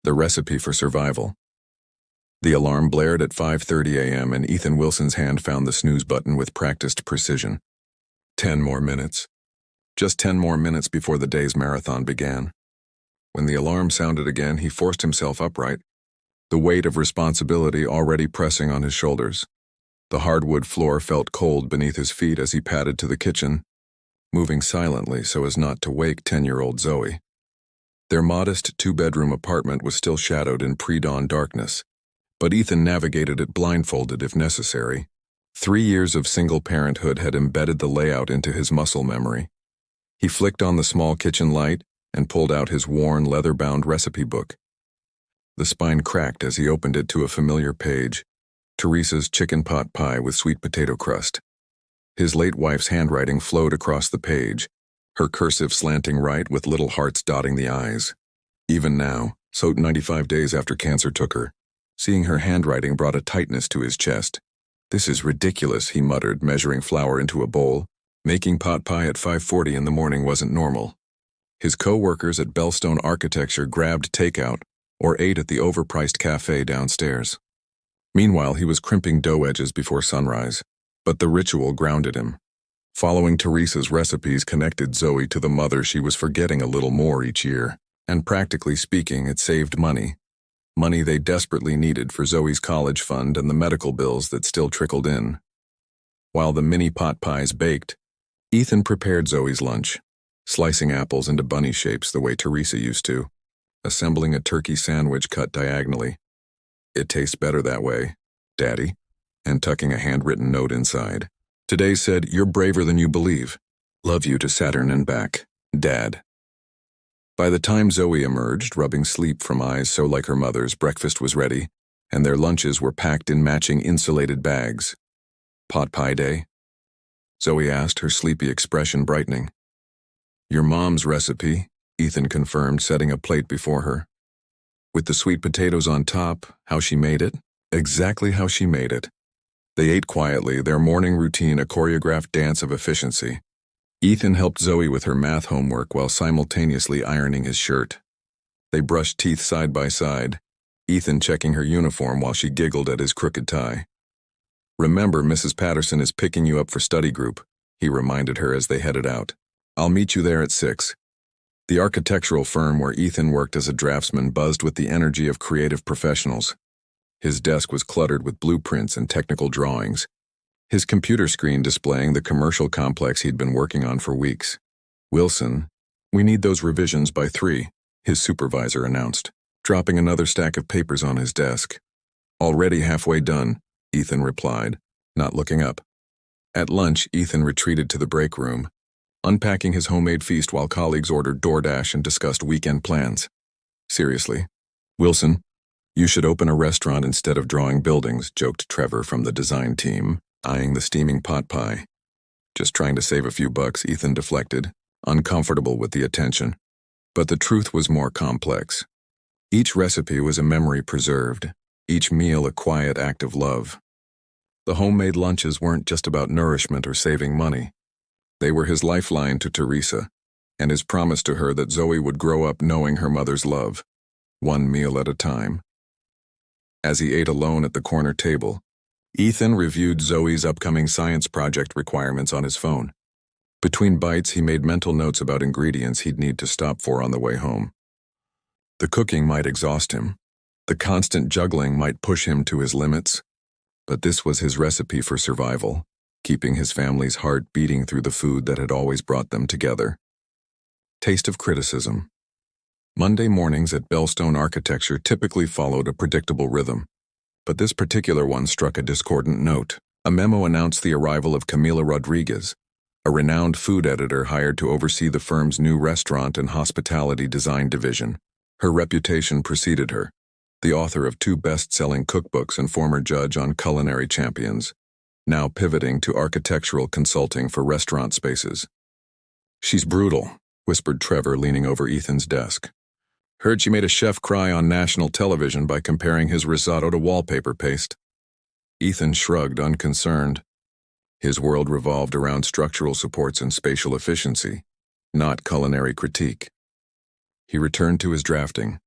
The recipe for survival. The alarm blared at 5:30 a.m. and Ethan Wilson's hand found the snooze button with practiced precision. 10 more minutes. Just 10 more minutes before the day's marathon began. When the alarm sounded again, he forced himself upright, the weight of responsibility already pressing on his shoulders. The hardwood floor felt cold beneath his feet as he padded to the kitchen, moving silently so as not to wake 10-year-old Zoe. Their modest two-bedroom apartment was still shadowed in pre-dawn darkness, but Ethan navigated it blindfolded if necessary. 3 years of single parenthood had embedded the layout into his muscle memory. He flicked on the small kitchen light and pulled out his worn, leather-bound recipe book. The spine cracked as he opened it to a familiar page, Teresa's chicken pot pie with sweet potato crust. His late wife's handwriting flowed across the page, her cursive slanting right with little hearts dotting the I's. Even now, so 95 days after cancer took her, seeing her handwriting brought a tightness to his chest. "This is ridiculous," he muttered, measuring flour into a bowl. Making pot pie at 5:40 in the morning wasn't normal. His co-workers at Bellstone Architecture grabbed takeout or ate at the overpriced cafe downstairs. Meanwhile, he was crimping dough edges before sunrise, but the ritual grounded him. Following Teresa's recipes connected Zoe to the mother she was forgetting a little more each year, and practically speaking, it saved money. Money they desperately needed for Zoe's college fund and the medical bills that still trickled in. While the mini pot pies baked, Ethan prepared Zoe's lunch, slicing apples into bunny shapes the way Teresa used to, assembling a turkey sandwich cut diagonally. "It tastes better that way, Daddy," and tucking a handwritten note inside. Today said, "You're braver than you believe. Love you to Saturn and back, Dad." By the time Zoe emerged, rubbing sleep from eyes so like her mother's, breakfast was ready, and their lunches were packed in matching insulated bags. "Pot pie day?" Zoe asked, her sleepy expression brightening. "Your mom's recipe," Ethan confirmed, setting a plate before her. "With the sweet potatoes on top, how she made it?" Exactly how she made it. They ate quietly, their morning routine a choreographed dance of efficiency. Ethan helped Zoe with her math homework while simultaneously ironing his shirt. They brushed teeth side by side, Ethan checking her uniform while she giggled at his crooked tie. "Remember, Mrs. Patterson is picking you up for study group," he reminded her as they headed out. "I'll meet you there at 6. The architectural firm where Ethan worked as a draftsman buzzed with the energy of creative professionals. His desk was cluttered with blueprints and technical drawings, his computer screen displaying the commercial complex he'd been working on for weeks. "Wilson, we need those revisions by 3, his supervisor announced, dropping another stack of papers on his desk. "Already halfway done," Ethan replied, not looking up. At lunch, Ethan retreated to the break room, unpacking his homemade feast while colleagues ordered DoorDash and discussed weekend plans. "Seriously, Wilson, you should open a restaurant instead of drawing buildings," joked Trevor from the design team, eyeing the steaming pot pie. "Just trying to save a few bucks," Ethan deflected, uncomfortable with the attention. But the truth was more complex. Each recipe was a memory preserved, each meal a quiet act of love. The homemade lunches weren't just about nourishment or saving money. They were his lifeline to Teresa, and his promise to her that Zoe would grow up knowing her mother's love, one meal at a time. As he ate alone at the corner table, Ethan reviewed Zoe's upcoming science project requirements on his phone. Between bites, he made mental notes about ingredients he'd need to stop for on the way home. The cooking might exhaust him. The constant juggling might push him to his limits. But this was his recipe for survival, keeping his family's heart beating through the food that had always brought them together. Taste of criticism. Monday mornings at Bellstone Architecture typically followed a predictable rhythm, but this particular one struck a discordant note. A memo announced the arrival of Camila Rodriguez, a renowned food editor hired to oversee the firm's new restaurant and hospitality design division. Her reputation preceded her, the author of 2 best-selling cookbooks and former judge on Culinary Champions, now pivoting to architectural consulting for restaurant spaces. "She's brutal," whispered Trevor, leaning over Ethan's desk. "Heard she made a chef cry on national television by comparing his risotto to wallpaper paste." Ethan shrugged, unconcerned. His world revolved around structural supports and spatial efficiency, not culinary critique. He returned to his drafting,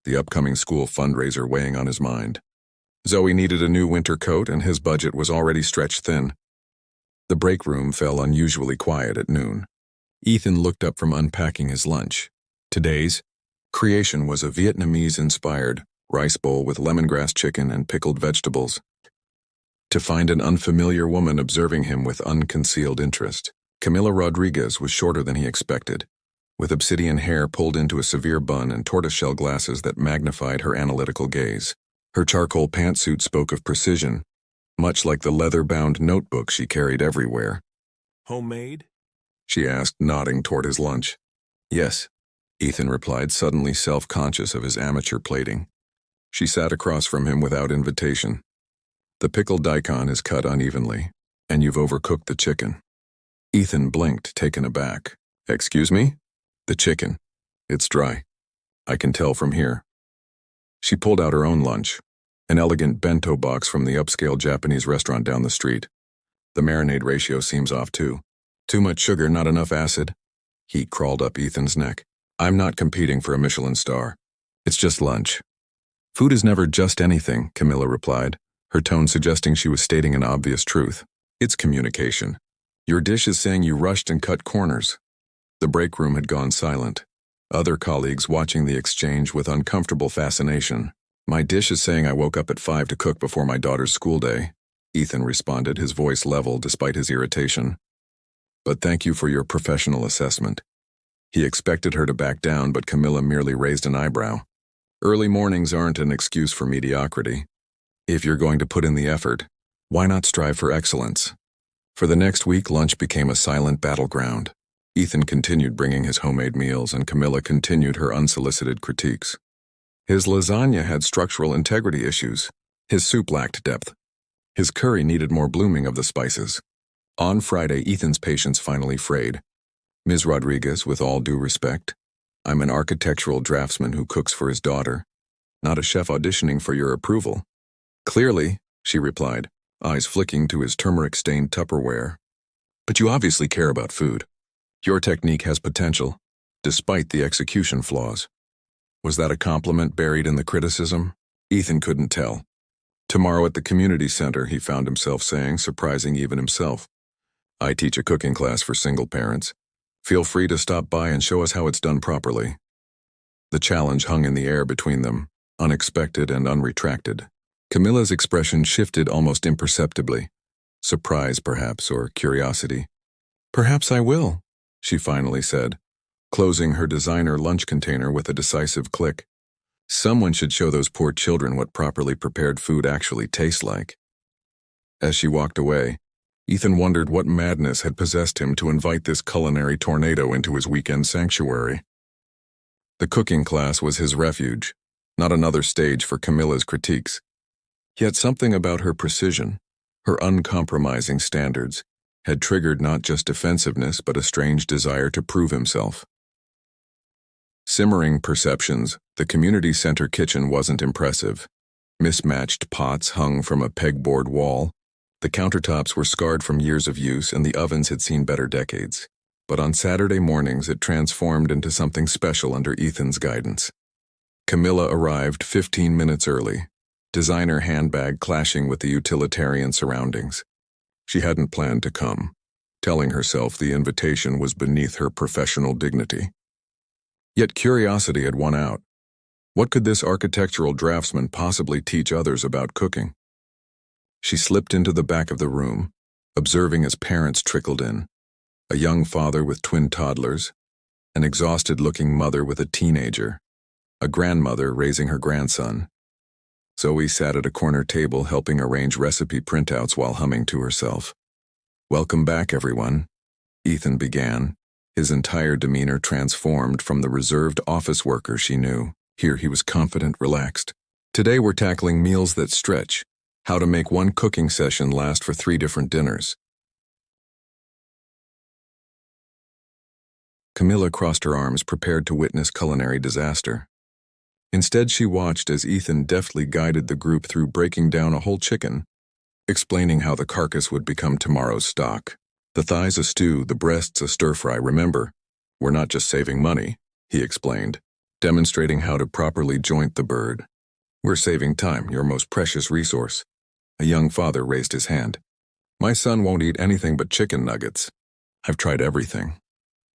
the upcoming school fundraiser weighing on his mind. Zoe needed a new winter coat, and his budget was already stretched thin. The break room fell unusually quiet at noon. Ethan looked up from unpacking his lunch. Today's creation was a Vietnamese-inspired rice bowl with lemongrass chicken and pickled vegetables. To find an unfamiliar woman observing him with unconcealed interest, Camila Rodriguez was shorter than he expected, with obsidian hair pulled into a severe bun and tortoiseshell glasses that magnified her analytical gaze. Her charcoal pantsuit spoke of precision, much like the leather-bound notebook she carried everywhere. Homemade? She asked, nodding toward his lunch. Yes, Ethan replied, suddenly self-conscious of his amateur plating. She sat across from him without invitation. The pickled daikon is cut unevenly, and you've overcooked the chicken. Ethan blinked, taken aback. Excuse me? The chicken. It's dry. I can tell from here. She pulled out her own lunch, an elegant bento box from the upscale Japanese restaurant down the street. The marinade ratio seems off too. Too much sugar, not enough acid. Heat crawled up Ethan's neck. I'm not competing for a Michelin star. It's just lunch. Food is never just anything, Camila replied, her tone suggesting she was stating an obvious truth. It's communication. Your dish is saying you rushed and cut corners. The break room had gone silent, other colleagues watching the exchange with uncomfortable fascination. My dish is saying I woke up at 5 to cook before my daughter's school day, Ethan responded, his voice level despite his irritation. But thank you for your professional assessment. He expected her to back down, but Camila merely raised an eyebrow. Early mornings aren't an excuse for mediocrity. If you're going to put in the effort, why not strive for excellence? For the next week, lunch became a silent battleground. Ethan continued bringing his homemade meals, and Camila continued her unsolicited critiques. His lasagna had structural integrity issues. His soup lacked depth. His curry needed more blooming of the spices. On Friday, Ethan's patience finally frayed. Ms. Rodriguez, with all due respect, I'm an architectural draftsman who cooks for his daughter, not a chef auditioning for your approval. Clearly, she replied, eyes flicking to his turmeric-stained Tupperware. But you obviously care about food. Your technique has potential, despite the execution flaws. Was that a compliment buried in the criticism? Ethan couldn't tell. Tomorrow at the community center, he found himself saying, surprising even himself. I teach a cooking class for single parents. Feel free to stop by and show us how it's done properly. The challenge hung in the air between them, unexpected and unretracted. Camila's expression shifted almost imperceptibly. Surprise, perhaps, or curiosity. Perhaps I will, she finally said, closing her designer lunch container with a decisive click. Someone should show those poor children what properly prepared food actually tastes like. As she walked away, Ethan wondered what madness had possessed him to invite this culinary tornado into his weekend sanctuary. The cooking class was his refuge, not another stage for Camila's critiques. Yet something about her precision, her uncompromising standards, had triggered not just defensiveness but a strange desire to prove himself. Simmering perceptions, the community center kitchen wasn't impressive. Mismatched pots hung from a pegboard wall. The countertops were scarred from years of use, and the ovens had seen better decades. But on Saturday mornings, it transformed into something special under Ethan's guidance. Camila arrived 15 minutes early, designer handbag clashing with the utilitarian surroundings. She hadn't planned to come, telling herself the invitation was beneath her professional dignity. Yet curiosity had won out. What could this architectural draftsman possibly teach others about cooking? She slipped into the back of the room, observing as parents trickled in. A young father with twin toddlers, an exhausted-looking mother with a teenager, a grandmother raising her grandson. Zoe sat at a corner table helping arrange recipe printouts while humming to herself. Welcome back, everyone, Ethan began, his entire demeanor transformed from the reserved office worker she knew. Here he was confident, relaxed. Today we're tackling meals that stretch, how to make one cooking session last for 3 different dinners. Camila crossed her arms, prepared to witness culinary disaster. Instead, she watched as Ethan deftly guided the group through breaking down a whole chicken, explaining how the carcass would become tomorrow's stock. The thighs a stew, the breasts a stir-fry. Remember, we're not just saving money, he explained, demonstrating how to properly joint the bird. We're saving time, your most precious resource. A young father raised his hand. My son won't eat anything but chicken nuggets. I've tried everything.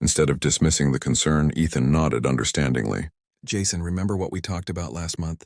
Instead of dismissing the concern, Ethan nodded understandingly. Jason, remember what we talked about last month?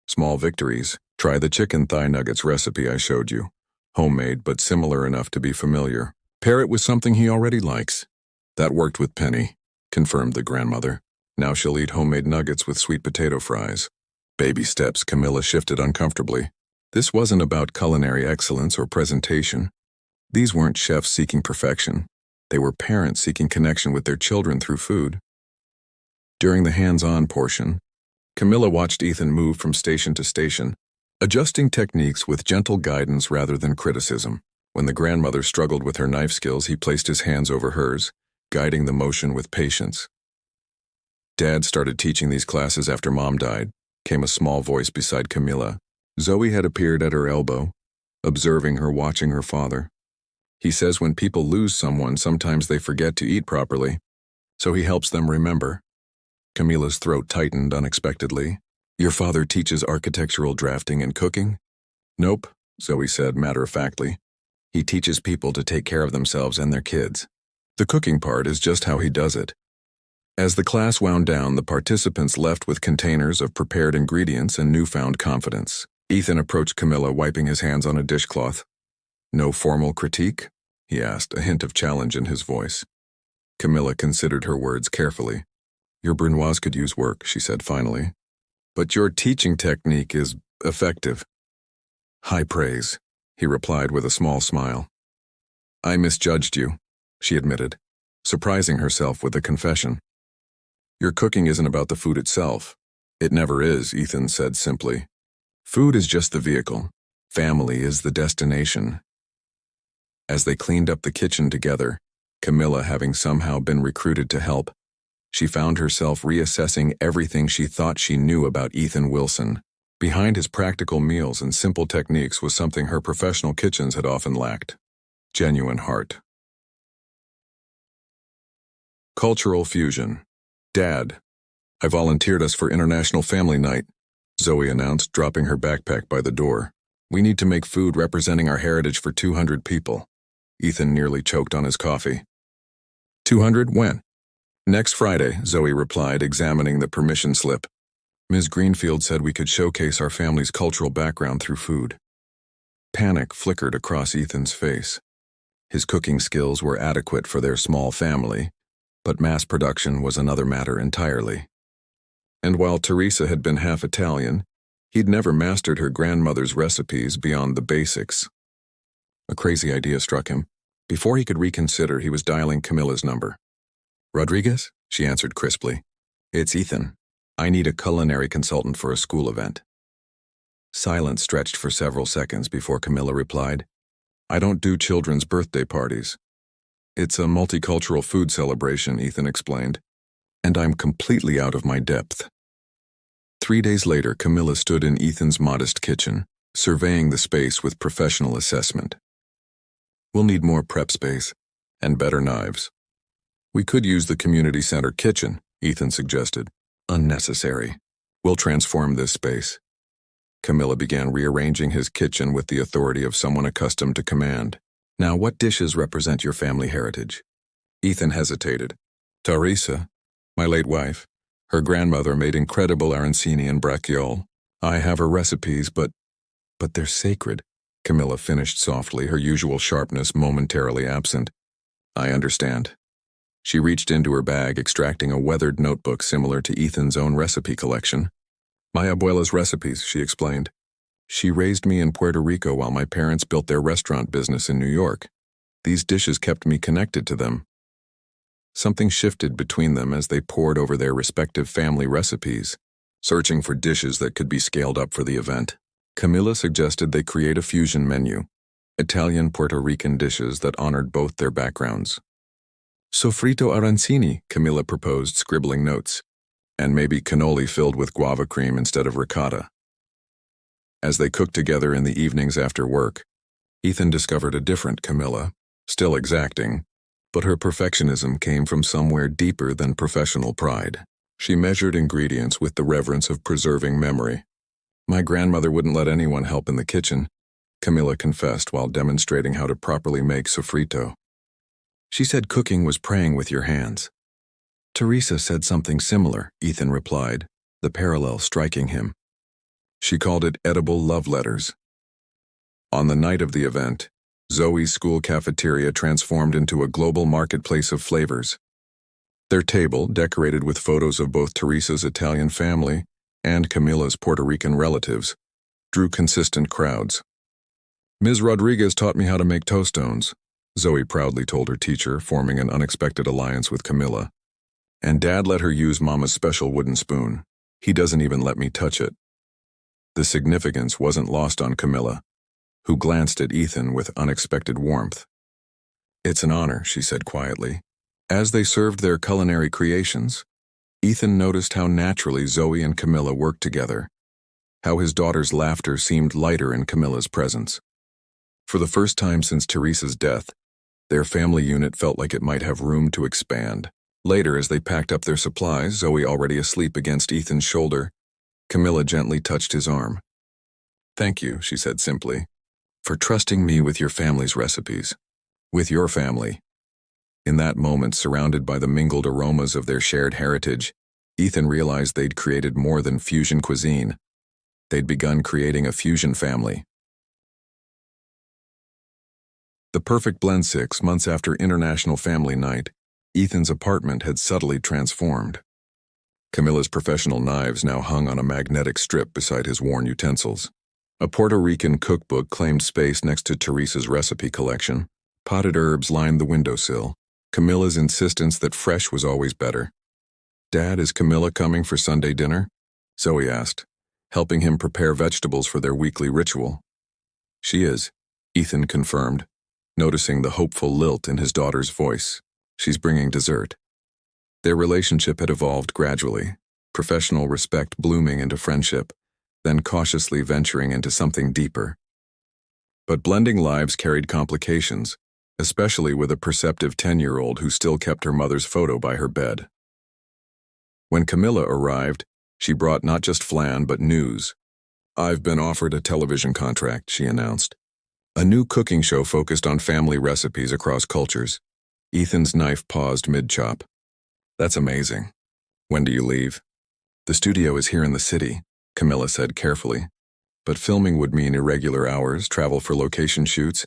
Small victories. Try the chicken thigh nuggets recipe I showed you. Homemade, but similar enough to be familiar. Pair it with something he already likes. That worked with Penny, confirmed the grandmother. Now she'll eat homemade nuggets with sweet potato fries. Baby steps, Camilla shifted uncomfortably. This wasn't about culinary excellence or presentation. These weren't chefs seeking perfection. They were parents seeking connection with their children through food. During the hands-on portion, Camilla watched Ethan move from station to station, adjusting techniques with gentle guidance rather than criticism. When the grandmother struggled with her knife skills, he placed his hands over hers, guiding the motion with patience. Dad started teaching these classes after Mom died, came a small voice beside Camilla. Zoe had appeared at her elbow, observing her, watching her father. He says when people lose someone, sometimes they forget to eat properly, so he helps them remember. Camilla's throat tightened unexpectedly. Your father teaches architectural drafting and cooking? Nope, Zoe said matter-of-factly. He teaches people to take care of themselves and their kids. The cooking part is just how he does it. As the class wound down, the participants left with containers of prepared ingredients and newfound confidence. Ethan approached Camilla, wiping his hands on a dishcloth. No formal critique? He asked, a hint of challenge in his voice. Camilla considered her words carefully. Your brunoise could use work, she said finally. But your teaching technique is effective. High praise, he replied with a small smile. I misjudged you, she admitted, surprising herself with a confession. Your cooking isn't about the food itself. It never is, Ethan said simply. Food is just the vehicle. Family is the destination. As they cleaned up the kitchen together, Camilla having somehow been recruited to help, she found herself reassessing everything she thought she knew about Ethan Wilson. Behind his practical meals and simple techniques was something her professional kitchens had often lacked: genuine heart. Cultural fusion. Dad, I volunteered us for International Family Night, Zoe announced, dropping her backpack by the door. We need to make food representing our heritage for 200 people. Ethan nearly choked on his coffee. 200 when? Next Friday, Zoe replied, examining the permission slip. Ms. Greenfield said we could showcase our family's cultural background through food. Panic flickered across Ethan's face. His cooking skills were adequate for their small family, but mass production was another matter entirely. And while Teresa had been half Italian, he'd never mastered her grandmother's recipes beyond the basics. A crazy idea struck him. Before he could reconsider, he was dialing Camilla's number. Rodriguez? She answered crisply. It's Ethan. I need a culinary consultant for a school event. Silence stretched for several seconds before Camilla replied, I don't do children's birthday parties. It's a multicultural food celebration, Ethan explained, and I'm completely out of my depth. 3 days later, Camilla stood in Ethan's modest kitchen, surveying the space with professional assessment. We'll need more prep space and better knives. We could use the community center kitchen, Ethan suggested. Unnecessary. We'll transform this space. Camilla began rearranging his kitchen with the authority of someone accustomed to command. Now, what dishes represent your family heritage? Ethan hesitated. Teresa, my late wife. Her grandmother made incredible arancini and braciole. I have her recipes, but they're sacred, Camilla finished softly, her usual sharpness momentarily absent. I understand. She reached into her bag, extracting a weathered notebook similar to Ethan's own recipe collection. My abuela's recipes, she explained. She raised me in Puerto Rico while my parents built their restaurant business in New York. These dishes kept me connected to them. Something shifted between them as they pored over their respective family recipes, searching for dishes that could be scaled up for the event. Camilla suggested they create a fusion menu, Italian Puerto Rican dishes that honored both their backgrounds. Sofrito arancini, Camilla proposed, scribbling notes, and maybe cannoli filled with guava cream instead of ricotta. As they cooked together in the evenings after work, Ethan discovered a different Camilla, still exacting, but her perfectionism came from somewhere deeper than professional pride. She measured ingredients with the reverence of preserving memory. My grandmother wouldn't let anyone help in the kitchen, Camilla confessed while demonstrating how to properly make sofrito. She said cooking was praying with your hands. Teresa said something similar, Ethan replied, the parallel striking him. She called it edible love letters. On the night of the event, Zoe's school cafeteria transformed into a global marketplace of flavors. Their table, decorated with photos of both Teresa's Italian family and Camilla's Puerto Rican relatives, drew consistent crowds. Ms. Rodriguez taught me how to make tostones, Zoe proudly told her teacher, forming an unexpected alliance with Camilla. And Dad let her use Mama's special wooden spoon. He doesn't even let me touch it. The significance wasn't lost on Camilla, who glanced at Ethan with unexpected warmth. It's an honor, she said quietly. As they served their culinary creations, Ethan noticed how naturally Zoe and Camilla worked together, how his daughter's laughter seemed lighter in Camilla's presence. For the first time since Teresa's death, their family unit felt like it might have room to expand. Later, as they packed up their supplies, Zoe already asleep against Ethan's shoulder, Camilla gently touched his arm. Thank you, she said simply, for trusting me with your family's recipes. With your family. In that moment, surrounded by the mingled aromas of their shared heritage, Ethan realized they'd created more than fusion cuisine. They'd begun creating a fusion family. The perfect blend. 6 months after International Family Night, Ethan's apartment had subtly transformed. Camilla's professional knives now hung on a magnetic strip beside his worn utensils. A Puerto Rican cookbook claimed space next to Teresa's recipe collection. Potted herbs lined the windowsill. Camilla's insistence that fresh was always better. Dad, is Camilla coming for Sunday dinner? Zoe asked, helping him prepare vegetables for their weekly ritual. She is, Ethan confirmed, noticing the hopeful lilt in his daughter's voice. She's bringing dessert. Their relationship had evolved gradually, professional respect blooming into friendship, then cautiously venturing into something deeper. But blending lives carried complications, especially with a perceptive 10-year-old who still kept her mother's photo by her bed. When Camilla arrived, she brought not just flan but news. I've been offered a television contract, she announced. A new cooking show focused on family recipes across cultures. Ethan's knife paused mid-chop. That's amazing. When do you leave? The studio is here in the city, Camilla said carefully. But filming would mean irregular hours, travel for location shoots.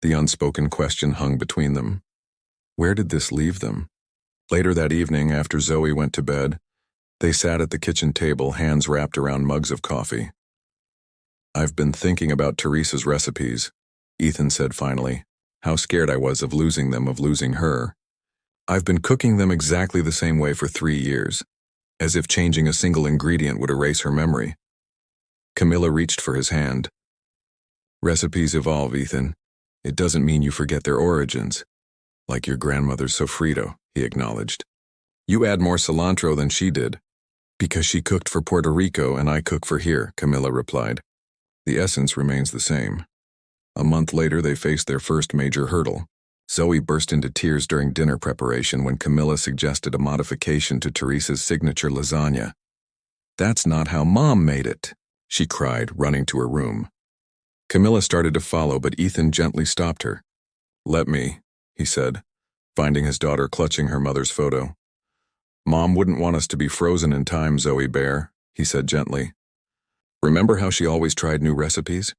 The unspoken question hung between them. Where did this leave them? Later that evening, after Zoe went to bed, they sat at the kitchen table, hands wrapped around mugs of coffee. I've been thinking about Teresa's recipes, Ethan said finally. How scared I was of losing them, of losing her. I've been cooking them exactly the same way for 3 years, as if changing a single ingredient would erase her memory. Camilla reached for his hand. Recipes evolve, Ethan. It doesn't mean you forget their origins. Like your grandmother's sofrito, he acknowledged. You add more cilantro than she did. Because she cooked for Puerto Rico and I cook for here, Camilla replied. The essence remains the same. A month later, they faced their first major hurdle. Zoe burst into tears during dinner preparation when Camilla suggested a modification to Teresa's signature lasagna. That's not how Mom made it, she cried, running to her room. Camilla started to follow, but Ethan gently stopped her. Let me, he said, finding his daughter clutching her mother's photo. Mom wouldn't want us to be frozen in time, Zoe Bear, he said gently. Remember how she always tried new recipes?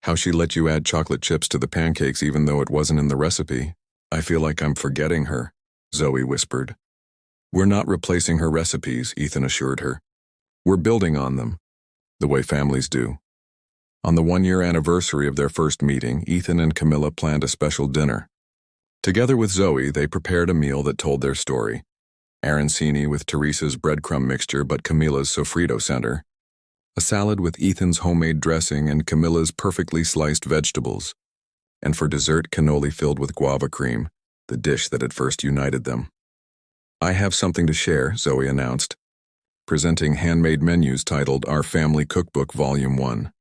How she let you add chocolate chips to the pancakes even though it wasn't in the recipe? I feel like I'm forgetting her, Zoe whispered. We're not replacing her recipes, Ethan assured her. We're building on them, the way families do. On the 1-year anniversary of their first meeting, Ethan and Camilla planned a special dinner. Together with Zoe, they prepared a meal that told their story. Arancini with Teresa's breadcrumb mixture but Camilla's sofrito center. A salad with Ethan's homemade dressing and Camilla's perfectly sliced vegetables. And for dessert, cannoli filled with guava cream, the dish that had first united them. I have something to share, Zoe announced, presenting handmade menus titled Our Family Cookbook Volume 1.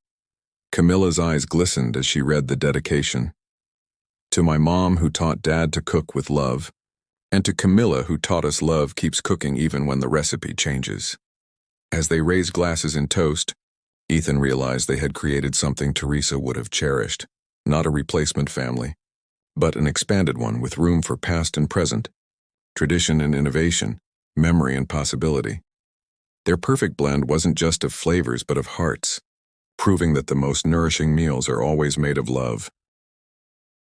Camilla's eyes glistened as she read the dedication. To my mom who taught Dad to cook with love, And to Camilla, who taught us love keeps cooking even when the recipe changes. As they raised glasses in toast, Ethan realized they had created something Teresa would have cherished, not a replacement family, but an expanded one with room for past and present, tradition and innovation, memory and possibility. Their perfect blend wasn't just of flavors but of hearts, proving that the most nourishing meals are always made of love.